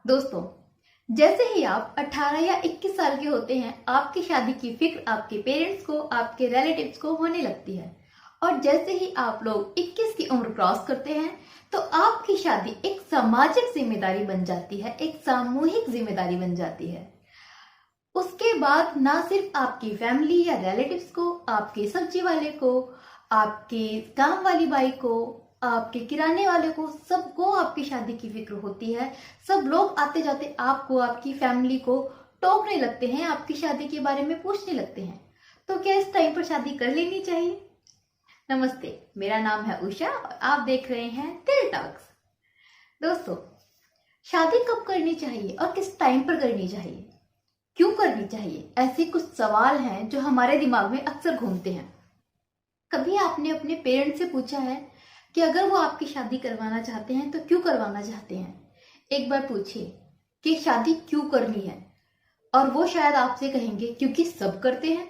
दोस्तों, जैसे ही आप 18 या 21 साल के होते हैं, आपकी शादी की फिक्र आपके पेरेंट्स को, आपके रिलेटिव्स को होने लगती है। और जैसे ही आप लोग 21 की उम्र क्रॉस करते हैं, तो आपकी शादी एक सामाजिक जिम्मेदारी बन जाती है, एक सामूहिक जिम्मेदारी बन जाती है। उसके बाद ना सिर्फ आपकी फैमिली या रिलेटिव्स को, आपके सब्जी वाले को, आपके काम वाली बाई को, आपके किराने वाले को, सबको आपकी शादी की फिक्र होती है। सब लोग आते जाते आपको, आपकी फैमिली को टोकने लगते हैं, आपकी शादी के बारे में पूछने लगते हैं। तो क्या इस टाइम पर शादी कर लेनी चाहिए? नमस्ते, मेरा नाम है उषा और आप देख रहे हैं दिल टॉक्स। दोस्तों, शादी कब करनी चाहिए और किस टाइम पर करनी चाहिए, क्यों करनी चाहिए, ऐसे कुछ सवाल हैं जो हमारे दिमाग में अक्सर घूमते हैं। कभी आपने अपने पेरेंट्स से पूछा है कि अगर वो आपकी शादी करवाना चाहते हैं तो क्यों करवाना चाहते हैं? एक बार पूछिए कि शादी क्यों करनी है, और वो शायद आपसे कहेंगे क्योंकि सब करते हैं,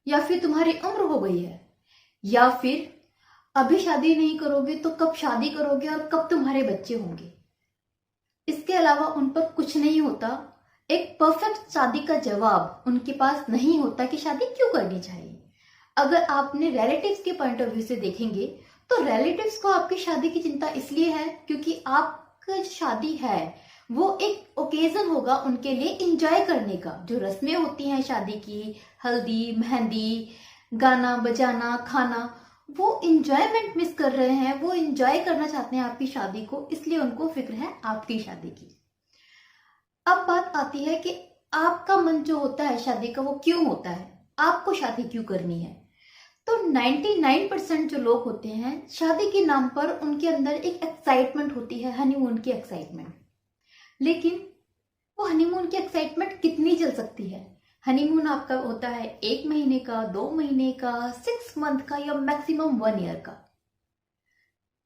या फिर तुम्हारी उम्र हो गई है, या फिर अभी शादी नहीं करोगे तो कब शादी करोगे और कब तुम्हारे बच्चे होंगे। इसके अलावा उन पर कुछ नहीं होता। एक परफेक्ट शादी का जवाब उनके पास नहीं होता कि शादी क्यों करनी चाहिए। अगर आपने रिलेटिव्स के पॉइंट ऑफ व्यू से देखेंगे तो रिलेटिव्स को आपकी शादी की चिंता इसलिए है क्योंकि आपका जो शादी है वो एक ओकेजन होगा उनके लिए एंजॉय करने का। जो रस्में होती हैं शादी की, हल्दी, मेहंदी, गाना बजाना, खाना, वो एंजॉयमेंट मिस कर रहे हैं, वो एंजॉय करना चाहते हैं आपकी शादी को, इसलिए उनको फिक्र है आपकी शादी की। अब बात आती है कि आपका मन जो होता है शादी का वो क्यों होता है, आपको शादी क्यों करनी है। तो 99% जो लोग होते हैं, शादी के नाम पर उनके अंदर एक एक्साइटमेंट होती है, हनीमून की एक्साइटमेंट। लेकिन वो हनीमून की एक्साइटमेंट कितनी चल सकती है? हनीमून आपका होता है 1 महीने का, 2 महीने का, 6 मंथ का, या मैक्सिमम 1 ईयर का।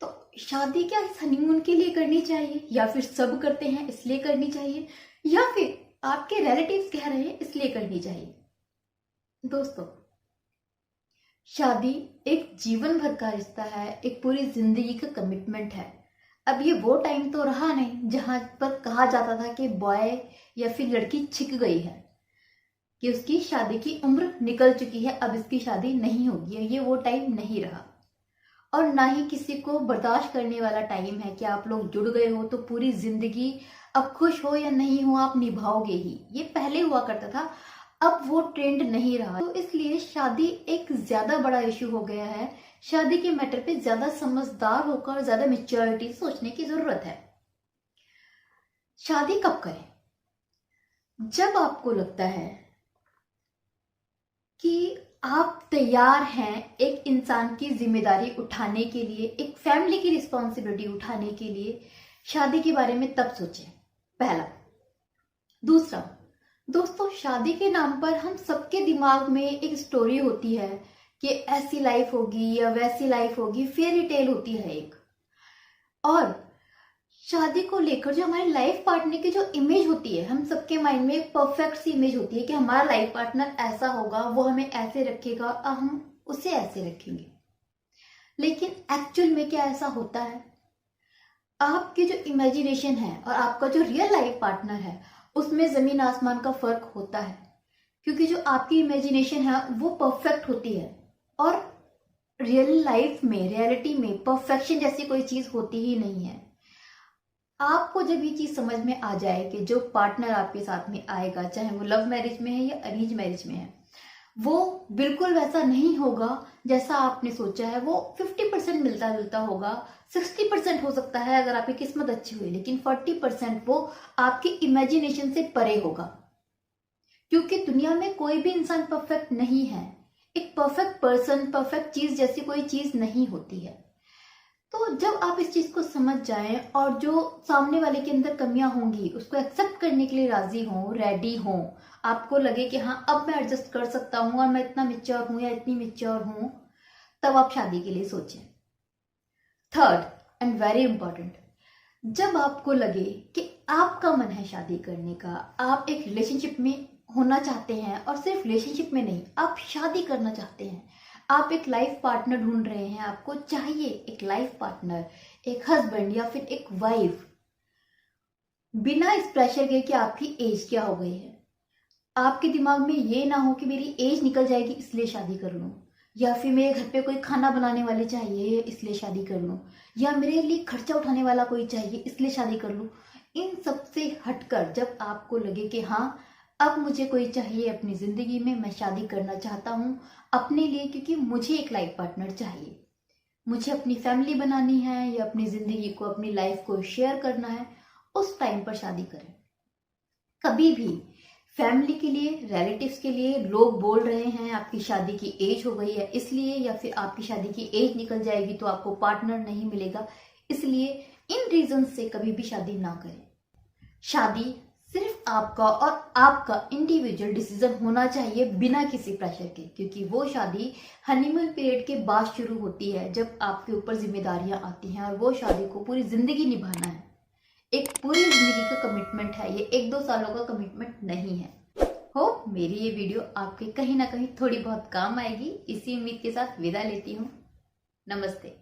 तो शादी क्या इस हनीमून के लिए करनी चाहिए, या फिर सब करते हैं इसलिए करनी चाहिए, या फिर आपके रिलेटिव्स कह रहे हैं इसलिए करनी चाहिए? दोस्तों, शादी एक जीवन भर का रिश्ता है, एक पूरी जिंदगी का कमिटमेंट है। अब ये वो टाइम तो रहा नहीं जहां पर कहा जाता था कि बॉय या फिर लड़की छिक गई है, कि उसकी शादी की उम्र निकल चुकी है, अब इसकी शादी नहीं होगी। ये वो टाइम नहीं रहा, और ना ही किसी को बर्दाश्त करने वाला टाइम है कि आप लोग जुड़ गए हो तो पूरी जिंदगी, अब खुश हो या नहीं हो, आप निभाओगे ही। ये पहले हुआ करता था, अब वो ट्रेंड नहीं रहा। तो इसलिए शादी एक ज्यादा बड़ा इश्यू हो गया है। शादी के मैटर पे ज्यादा समझदार होकर, ज्यादा मेच्योरिटी सोचने की जरूरत है। शादी कब करें? जब आपको लगता है कि आप तैयार हैं एक इंसान की जिम्मेदारी उठाने के लिए, एक फैमिली की रिस्पॉन्सिबिलिटी उठाने के लिए, शादी के बारे में तब सोचें, पहला। दूसरा, दोस्तों, शादी के नाम पर हम सबके दिमाग में एक स्टोरी होती है कि ऐसी लाइफ होगी या वैसी लाइफ होगी, फेयरी टेल होती है एक। और शादी को लेकर जो हमारे लाइफ पार्टनर की जो इमेज होती है, हम सबके माइंड में एक परफेक्ट सी इमेज होती है कि हमारा लाइफ पार्टनर ऐसा होगा, वो हमें ऐसे रखेगा और हम उसे ऐसे रखेंगे। लेकिन एक्चुअल में क्या ऐसा होता है? आपकी जो इमेजिनेशन है और आपका जो रियल लाइफ पार्टनर है, उसमें जमीन आसमान का फर्क होता है। क्योंकि जो आपकी इमेजिनेशन है वो परफेक्ट होती है, और रियल लाइफ में, रियलिटी में परफेक्शन जैसी कोई चीज होती ही नहीं है। आपको जब ये चीज समझ में आ जाए कि जो पार्टनर आपके साथ में आएगा, चाहे वो लव मैरिज में है या अरेंज मैरिज में है, वो बिल्कुल वैसा नहीं होगा जैसा आपने सोचा है। वो 50% मिलता जुलता होगा, 60% हो सकता है अगर आपकी किस्मत अच्छी हुई, लेकिन 40% वो आपकी इमेजिनेशन से परे होगा। क्योंकि दुनिया में कोई भी इंसान परफेक्ट नहीं है। एक परफेक्ट पर्सन, परफेक्ट चीज जैसी कोई चीज नहीं होती है। तो जब आप इस चीज को समझ जाएं और जो सामने वाले के अंदर कमियां होंगी उसको एक्सेप्ट करने के लिए राजी हों, रेडी हों, आपको लगे कि हाँ अब मैं एडजस्ट कर सकता हूं और मैं इतना मेच्योर हूं या इतनी मेच्योर हूं, तब आप शादी के लिए सोचें। थर्ड एंड वेरी इंपॉर्टेंट, जब आपको लगे कि आपका मन है शादी करने का, आप एक रिलेशनशिप में होना चाहते हैं, और सिर्फ रिलेशनशिप में नहीं, आप शादी करना चाहते हैं, आप एक लाइफ पार्टनर ढूंढ रहे हैं, आपको चाहिए एक लाइफ पार्टनर, एक हस्बैंड या फिर एक वाइफ, बिना इस प्रेशर के कि आपकी एज क्या हो गई है। आपके दिमाग में ये ना हो कि मेरी एज निकल जाएगी इसलिए शादी कर लूं, या फिर मेरे घर पे कोई खाना बनाने वाले चाहिए इसलिए शादी कर लूं, या मेरे लिए खर्चा उठाने वाला कोई चाहिए इसलिए शादी कर लूं। इन सब से हटकर जब आपको लगे कि हाँ, अब मुझे कोई चाहिए अपनी जिंदगी में, मैं शादी करना चाहता हूँ अपने लिए, क्योंकि मुझे एक लाइफ पार्टनर चाहिए, मुझे अपनी फैमिली बनानी है या अपनी जिंदगी को, अपनी लाइफ को शेयर करना है, उस टाइम पर शादी करें। कभी भी फैमिली के लिए, रिलेटिव्स के लिए लोग बोल रहे हैं आपकी शादी की एज हो गई है इसलिए, या फिर आपकी शादी की एज निकल जाएगी तो आपको पार्टनर नहीं मिलेगा इसलिए, इन रीजन से कभी भी शादी ना करें। शादी सिर्फ आपका और आपका इंडिविजुअल डिसीजन होना चाहिए बिना किसी प्रेशर के, क्योंकि वो शादी हनीमून पीरियड के बाद शुरू होती है जब आपके ऊपर जिम्मेदारियां आती हैं, और वो शादी को पूरी जिंदगी निभाना है। एक पूरी जिंदगी का कमिटमेंट है ये, 1-2 सालों का कमिटमेंट नहीं है। होप मेरी ये वीडियो आपके कहीं ना कहीं थोड़ी बहुत काम आएगी, इसी उम्मीद के साथ विदा लेती हूँ। नमस्ते।